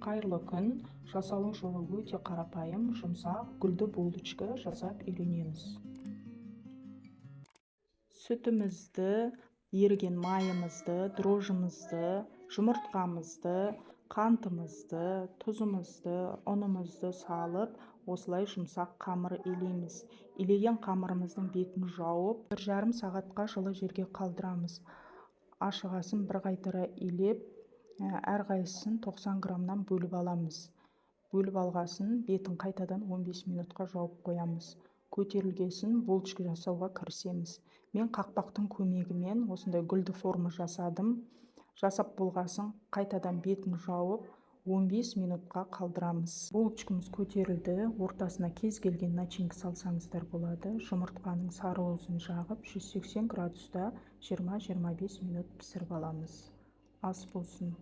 Қайырлы күн. Жасалу жолы өте қарапайым, жұмсақ, гүлді булочка жасап үйренеміз. Сүтімізді, еріген майымызды, дрожжымызды, жұмыртқамызды, қантымызды, тұзымызды, ұнымызды салып, осылай жұмсақ қамыр илейміз. Илеген қамырымыздың бетін жауып, 1,5 сағатқа жылы жерге қалдырамыз. Ашығасын бір қайтара илеп, әрқайсысын 90 граммнан бөліп аламыз. Бөліп алғасын бетін қайтадан 15 минутқа жауып қоямыз. Көтерілгесін булочка жасауға кірісеміз. Мен қақпақтың көмегімен осындай гүлді форма жасадым. Жасап болғасын қайтадан бетін жауып 15 минутқа қалдырамыз. Булочкамыз көтерілді. Ортасына кез келген начинка салсаңыздар болады. Жұмыртқаның сарыуызын жағып 180 градуста 20-25 минут пісіріп аламыз. Ас болсын.